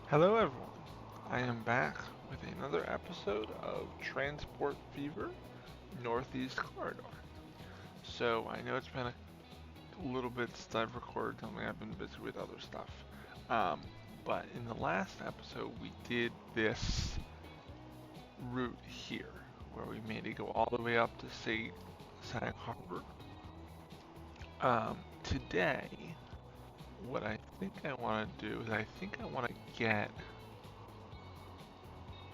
Hello everyone, I am back with another episode of Transport Fever Northeast Corridor. So I know it's been a little bit since I've recorded something, I've been busy with other stuff. Um, but in the last episode we did this route here, where we made it go all the way up to say Sag Harbor. Today, what I think I want to do is I want to get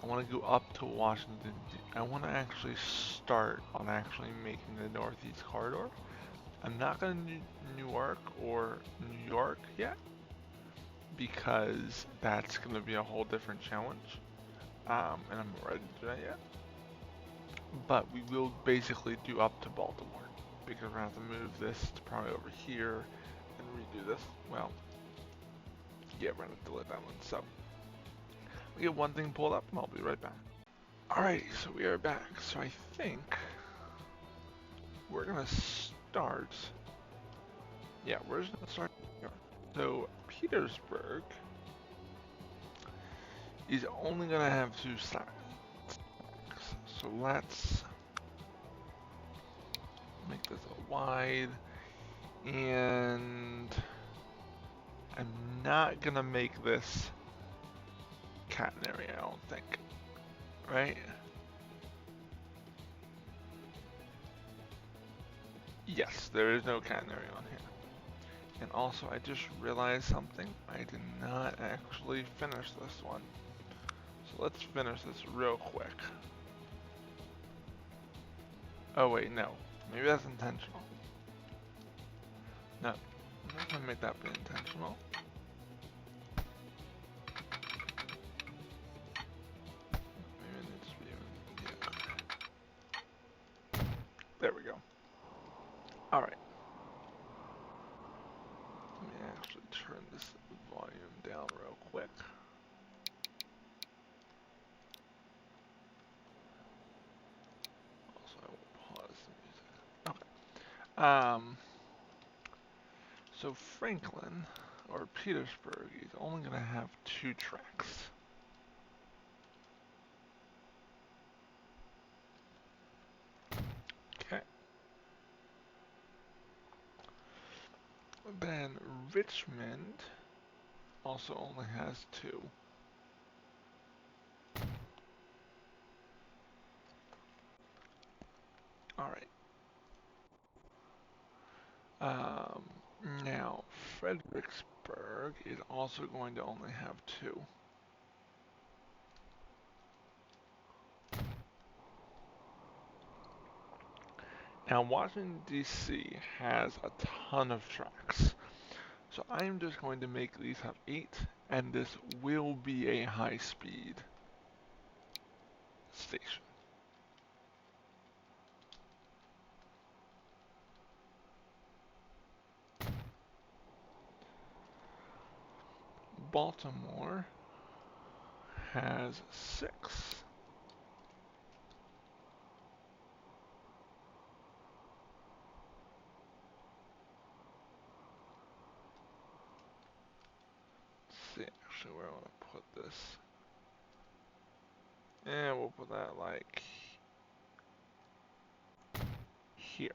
I want to go up to Washington. I want to actually start on actually making the Northeast Corridor. I'm not going to Newark or New York yet because that's going to be a whole different challenge. And I'm not ready to do that yet. But we will basically do up to Baltimore because we're going to have to move this to probably over here and redo this. Well, yeah, we're going to have to delete that one. So we get one thing pulled up and I'll be right back. Alrighty, so we are back. So I think we're gonna start. Yeah, we're just gonna start here. So Petersburg is only gonna have two sides. So let's make this a wide, and I'm not gonna make this catenary. I don't think, right? Yes, there is no catenary on here. And also, I just realized something. I did not actually finish this one. So let's finish this real quick. Oh wait, no. Maybe that's intentional. No, I'm not gonna make that be intentional. Maybe it needs to be even, yeah. There we go. Alright. Let me actually turn this volume down real quick. Also, I will pause the music. Okay. So Franklin, or Petersburg, is only gonna have two tracks. Okay. Then Richmond also only has two. Alright. Um, Now, Fredericksburg is also going to only have two. Now, Washington, D.C. has a ton of tracks. So I'm just going to make these have 8, and this will be a high-speed station. Baltimore has 6. Let's see actually where I want to put this. And we'll put that like here.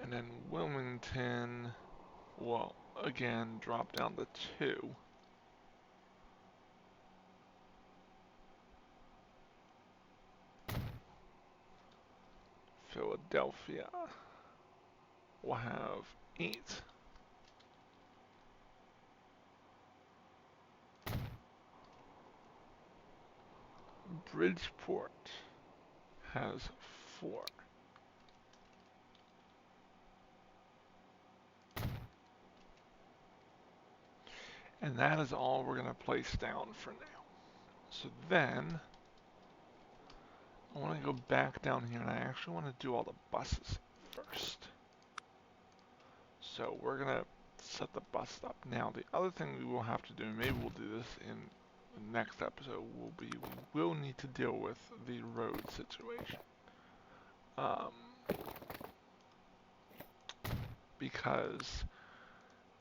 And then Wilmington will again drop down to 2. Philadelphia will have 8. Bridgeport has 4. And that is all we're going to place down for now. So then, I want to go back down here and I actually want to do all the buses first. So we're going to set the bus up. Now, the other thing we will have to do, maybe we'll do this in the next episode, will be we will need to deal with the road situation. Because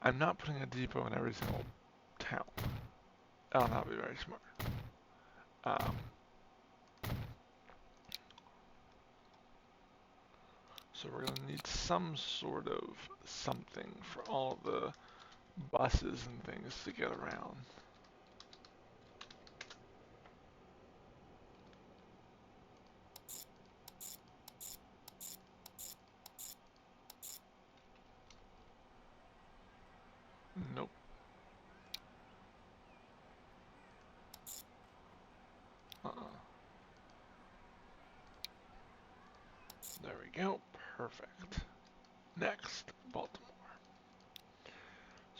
I'm not putting a depot in every single town. That'll not be very smart. Um, so we're gonna need some sort of something for all the buses and things to get around. Nope. There we go. Perfect. Next, Baltimore.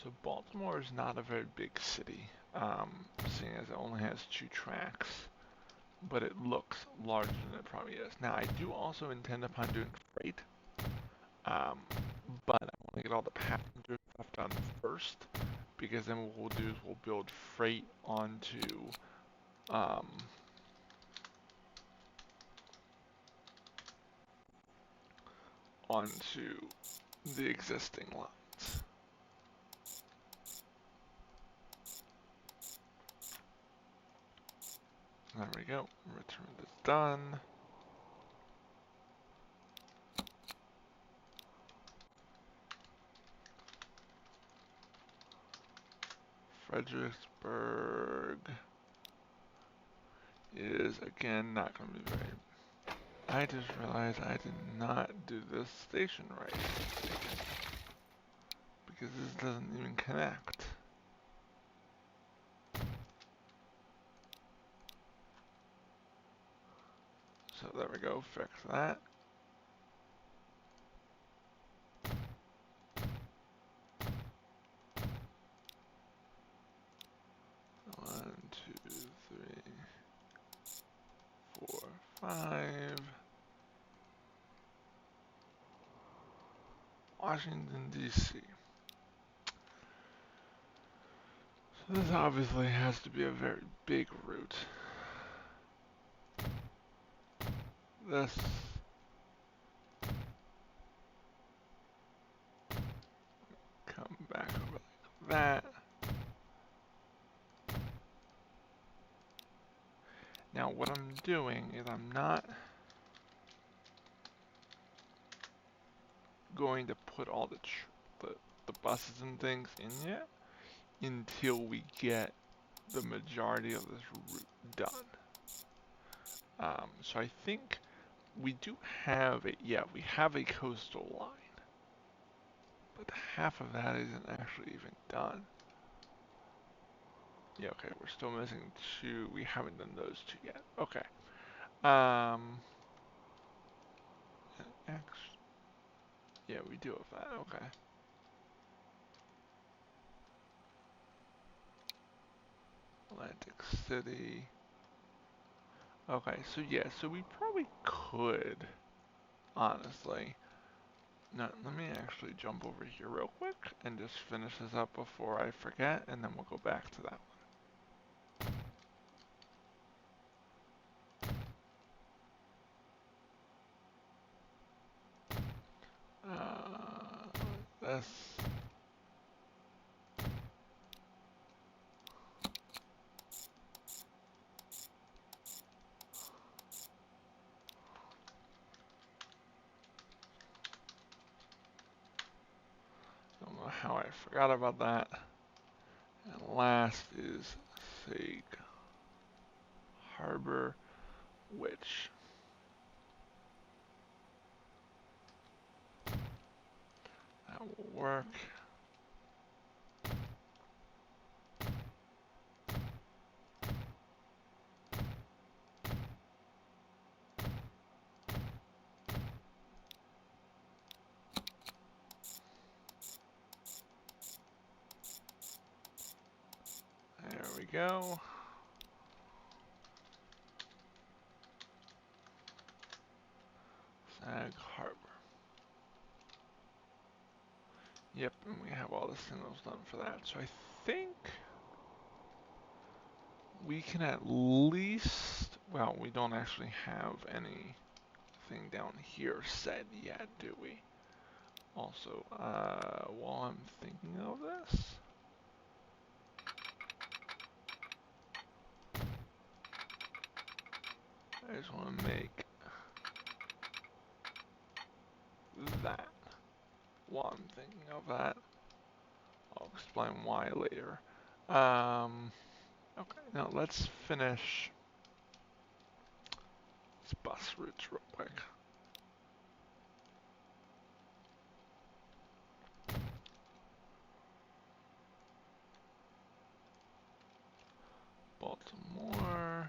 So Baltimore is not a very big city, seeing as it only has 2 tracks, but it looks larger than it probably is. Now, I do also intend upon doing freight, but I want to get all the passenger stuff done first, because then what we'll do is we'll build freight um, onto the existing lines. There we go. Return this done. Fredericksburg is again not going to be very. I just realized I did not do this station right because this doesn't even connect. So there we go, fix that. One, two, three, 4, 5. Washington, D.C. So this obviously has to be a very big route. This come back over like that. Now what I'm doing is I'm not going to put all the buses and things in yet until we get the majority of this route done. So I think we do have we have a coastal line, but half of that isn't actually even done. Yeah, okay, we're still missing 2. We haven't done those 2 yet. Okay. Yeah, we do have that. Okay. Atlantic City. Okay, so yeah, so we probably could, honestly. Now, let me actually jump over here real quick and just finish this up before I forget, and then we'll go back to that one. This. Don't know how I forgot about that. And last is Sag Harbor, which that will work. There we go. Sag Harbor. Yep, and we have all the signals done for that. So I think we can at least, well, we don't actually have anything down here set yet, do we? Also, while I'm thinking of this, I just want to make that. While I'm thinking of that, I'll explain why later. Okay, now let's finish these bus routes real quick. Baltimore.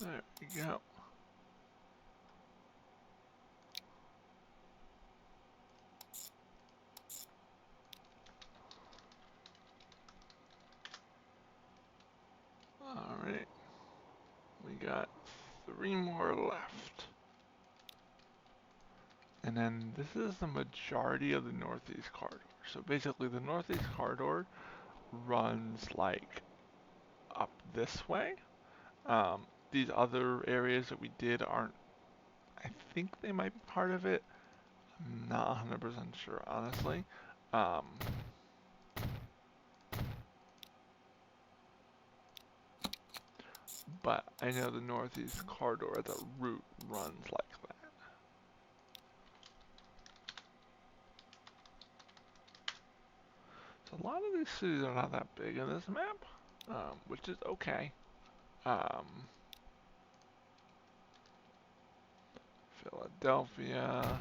There we go. Alright. We got 3 more left. And then this is the majority of the Northeast Corridor. So basically the Northeast Corridor runs like up this way. These other areas that we did aren't, I think they might be part of it. I'm not 100% sure, honestly. But I know the Northeast Corridor, the route runs like that. So a lot of these cities are not that big in this map, which is okay. Philadelphia.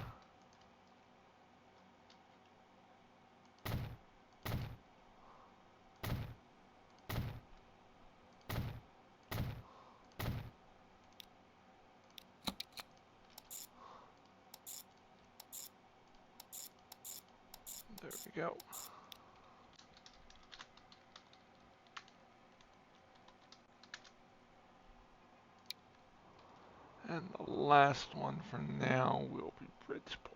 There we go. And the last one for now will be Bridgeport.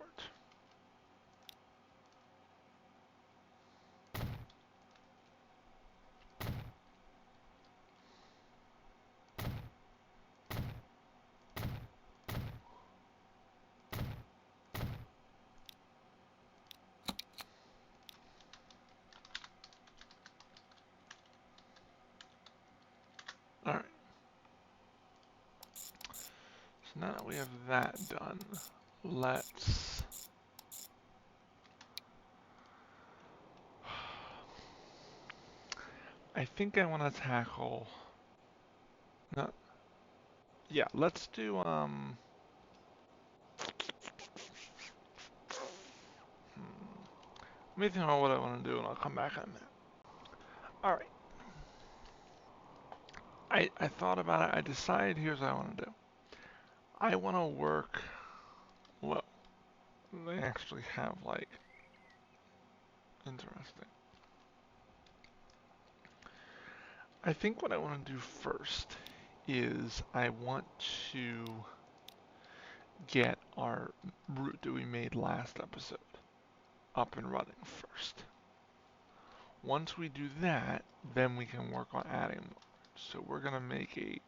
Alright. So now that we have that done, let's... I think I want to tackle... No, yeah, let's do, Let me think about what I want to do and I'll come back on that. Alright. I thought about it. I decided here's what I want to do. I want to work... Well, they actually have, like... Interesting. I think what I want to do first is I want to get our route that we made last episode up and running first. Once we do that, then we can work on adding more. So we're gonna make a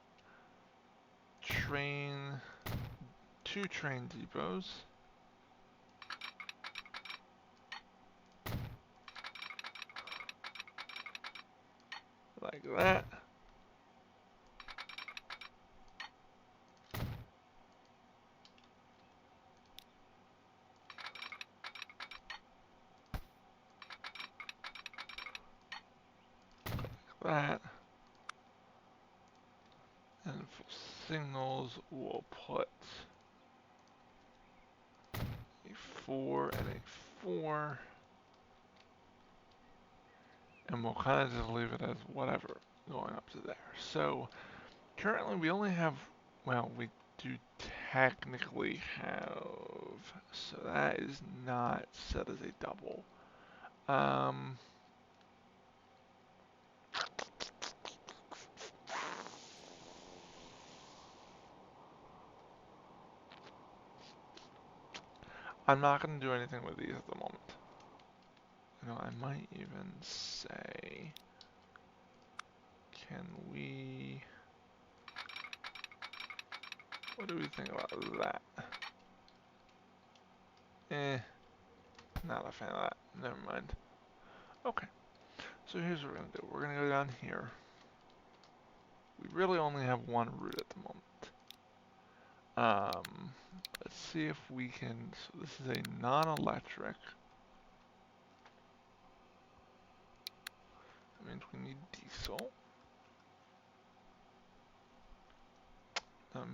train, 2 train depots. Like that. Like that. And for signals, we'll put a 4 and a 4. And we'll kind of just leave it as whatever going up to there. So currently we only have, well, we do technically have, so that is not set as a double. I'm not going to do anything with these at the moment. You know, I might even say, Can we... What do we think about that? Not a fan of that. Never mind. Okay, so here's what we're gonna do. We're gonna go down here. We really only have one route at the moment. Let's see if we can, so this is a non-electric. That means we need diesel.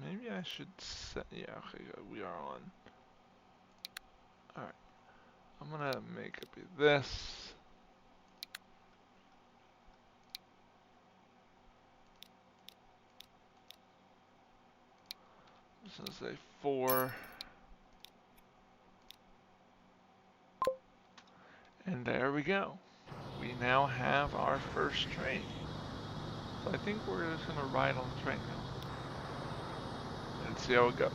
Maybe I should set, yeah, okay, good, we are on. Alright, I'm gonna make it be this. This is a 4. And there we go. We now have our first train. So I think we're just gonna ride on the train now. And see how it goes.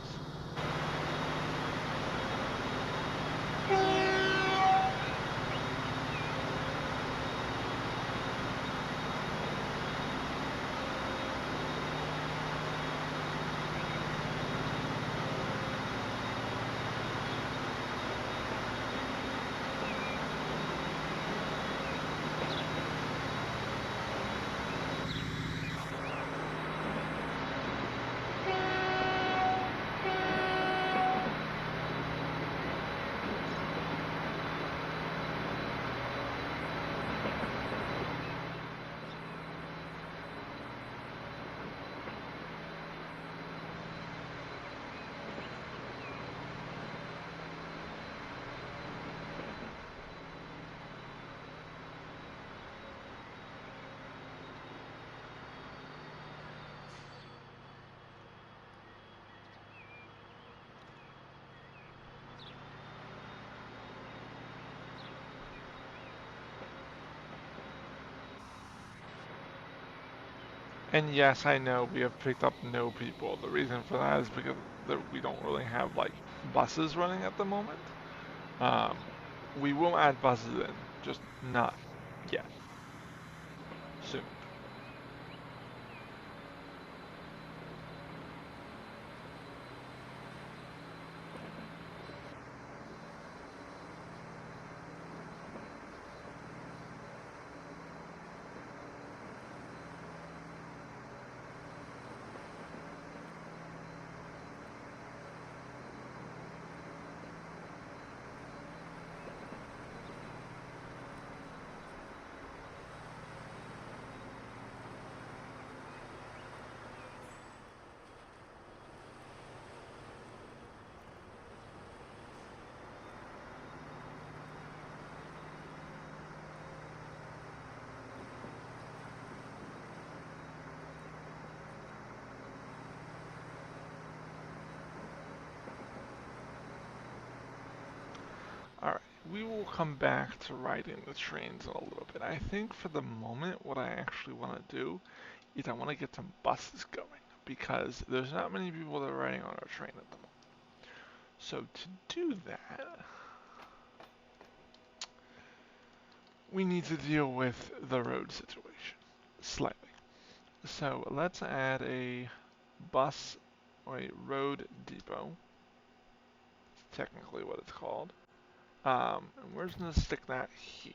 And yes, I know we have picked up no people. The reason for that is because we don't really have like buses running at the moment. Um, we will add buses in, just not yet. Soon. Alright, we will come back to riding the trains in a little bit. I think for the moment, what I actually want to do is I want to get some buses going, because there's not many people that are riding on our train at the moment. So to do that, we need to deal with the road situation slightly. So let's add a bus or a road depot. It's technically what it's called. And we're just going to stick that here.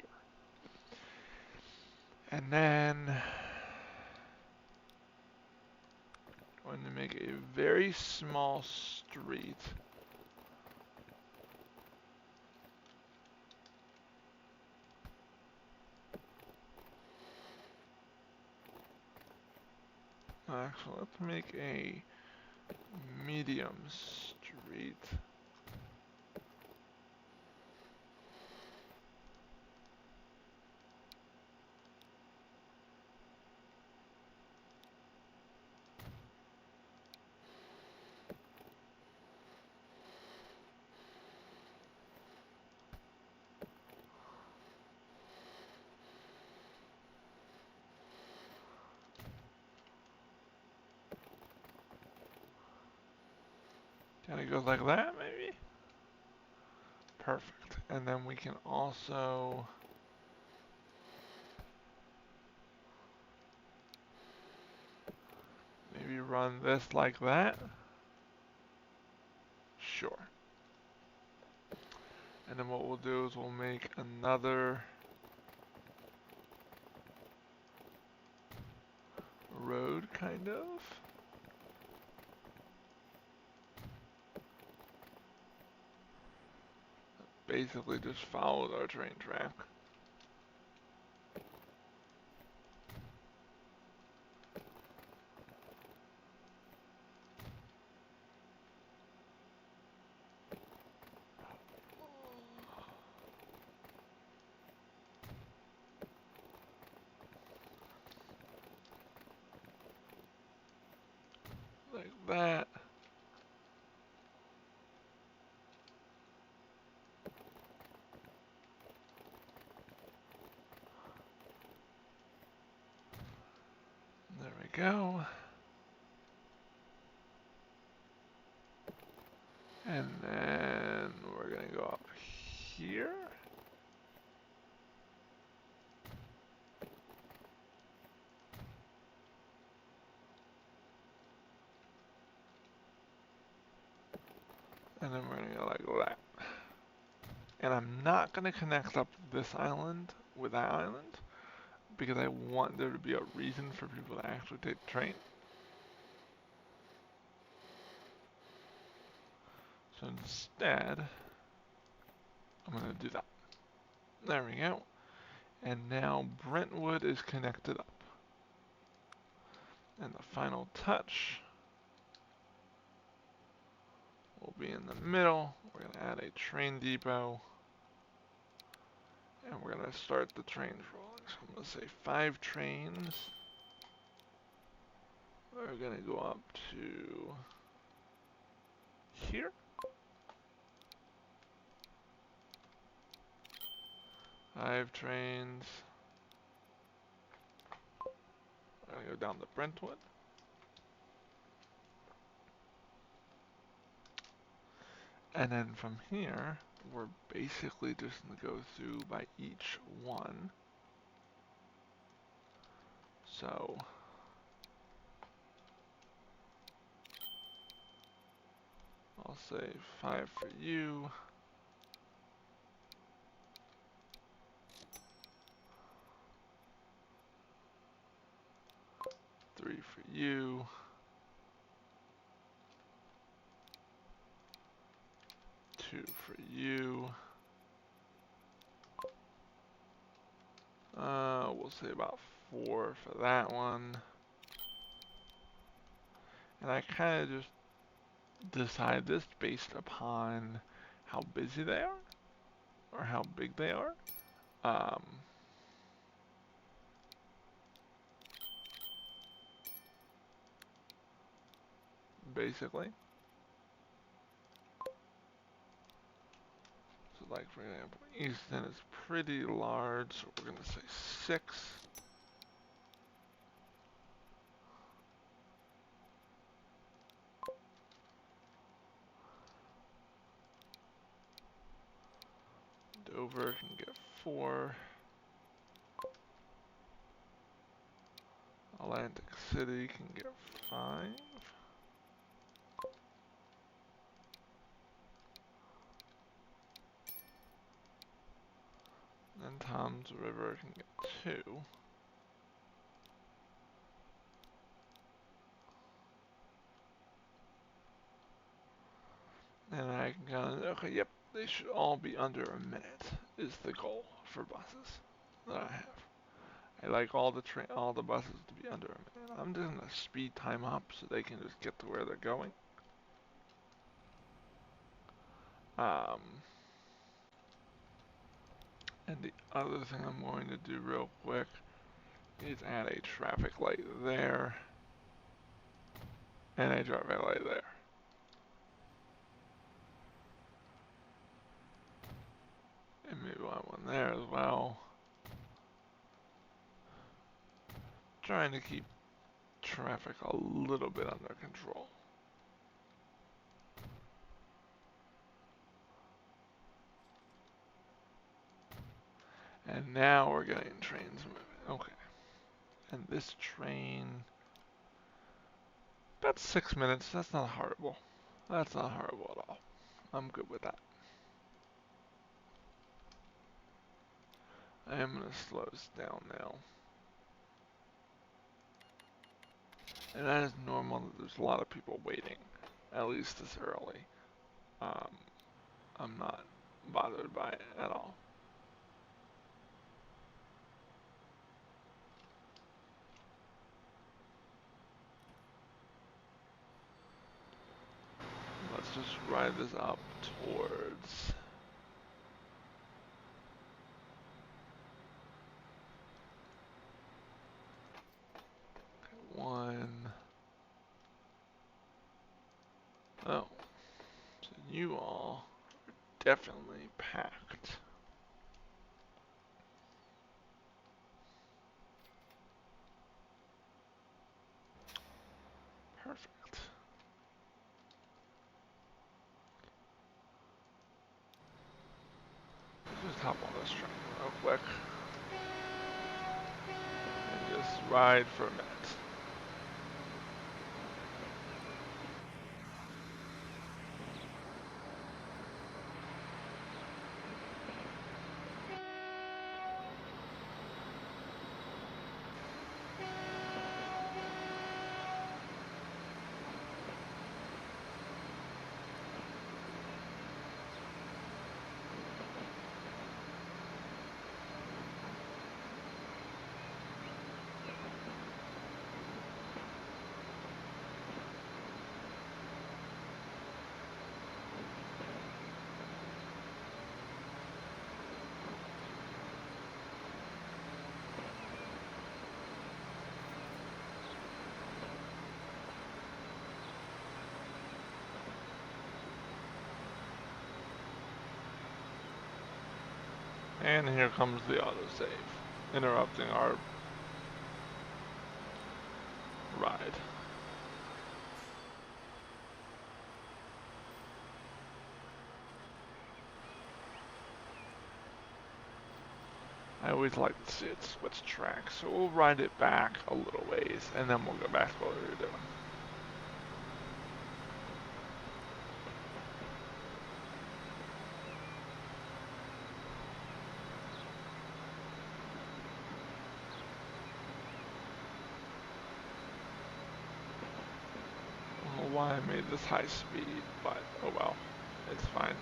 And then I'm going to make a very small street. Actually, let's make a medium street. Kind of goes like that, maybe? Perfect. And then we can also Maybe run this like that. Sure. And then what we'll do is we'll make another road, kind of. Basically just follows our train track. Like that. There we go. And then we're gonna go up here. And then we're gonna go like that. And I'm not gonna connect up this island with that island because I want there to be a reason for people to actually take the train. So instead, I'm gonna do that. There we go. And now Brentwood is connected up. And the final touch will be in the middle. We're gonna add a train depot. And we're gonna start the trains rolling. So I'm gonna say 5 trains are gonna go up to here. 5 trains are gonna go down to Brentwood. And then from here, we're basically just gonna go through by each one. So I'll say 5 for you. 3 for you. 2 for you. We'll say about 4 for that one. And I kind of just decide this based upon how busy they are or how big they are. Basically. So like for example, Easton is pretty large, so we're gonna say 6. Dover can get 4. Atlantic City can get 5. And Tom's River can get 2. And I can kind of, okay, yep, they should all be under a minute is the goal for buses that I have. I like all the buses to be under a minute. I'm just gonna speed time up so they can just get to where they're going. And the other thing I'm going to do real quick is add a traffic light there and a traffic light there. And maybe one there as well. Trying to keep traffic a little bit under control. And now we're getting trains moving. Okay. And this train About 6 minutes. That's not horrible. That's not horrible at all. I'm good with that. I am going to slow this down now. And that is normal that there's a lot of people waiting, at least this early. Um, I'm not bothered by it at all. Let's just ride this up towards... One... Oh, so you all are definitely packed. Perfect. Let's just hop on this train real quick and just ride for a minute. And here comes the autosave, interrupting our ride. I always like to see it switch tracks, so we'll ride it back a little ways, and then we'll go back to what we were doing. I don't know why I made this high speed, but oh well, it's fine.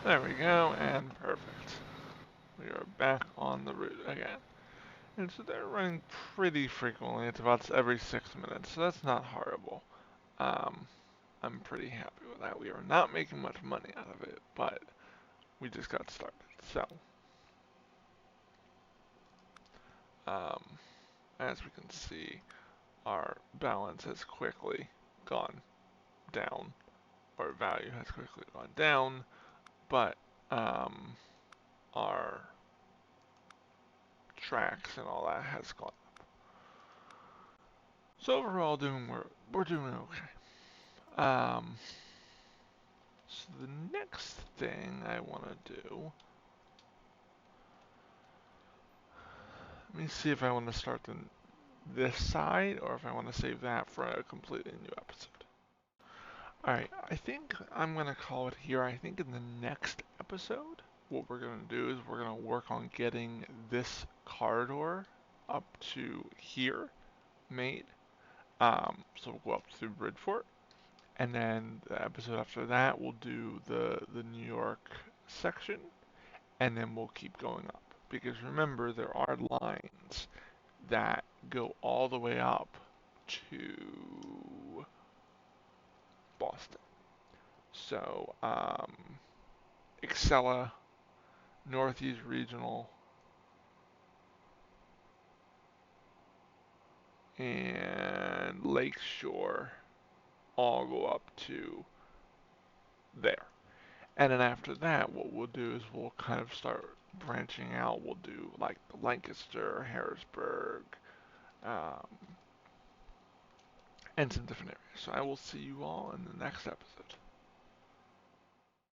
There we go, and perfect. We are back on the route again. And so they're running pretty frequently. It's about every 6 minutes, so that's not horrible. Um, I'm pretty happy with that. We are not making much money out of it, but we just got started. So, um, as we can see, our balance has quickly gone down, or value has quickly gone down, but our tracks and all that has gone up. So overall, we're doing okay. So the next thing I want to do, let me see if I want to start this side or if I want to save that for a completely new episode. Alright, I think I'm going to call it here. I think in the next episode, what we're going to do is we're going to work on getting this corridor up to here made. So we'll go up through Bridgeport. And then the episode after that, we'll do the New York section. And then we'll keep going up. Because remember, there are lines that go all the way up to Boston. So, Excella, Northeast Regional, and Lakeshore all go up to there. And then after that, what we'll do is we'll kind of start branching out. We'll do like Lancaster, Harrisburg, um, and some different areas. So I will see you all in the next episode.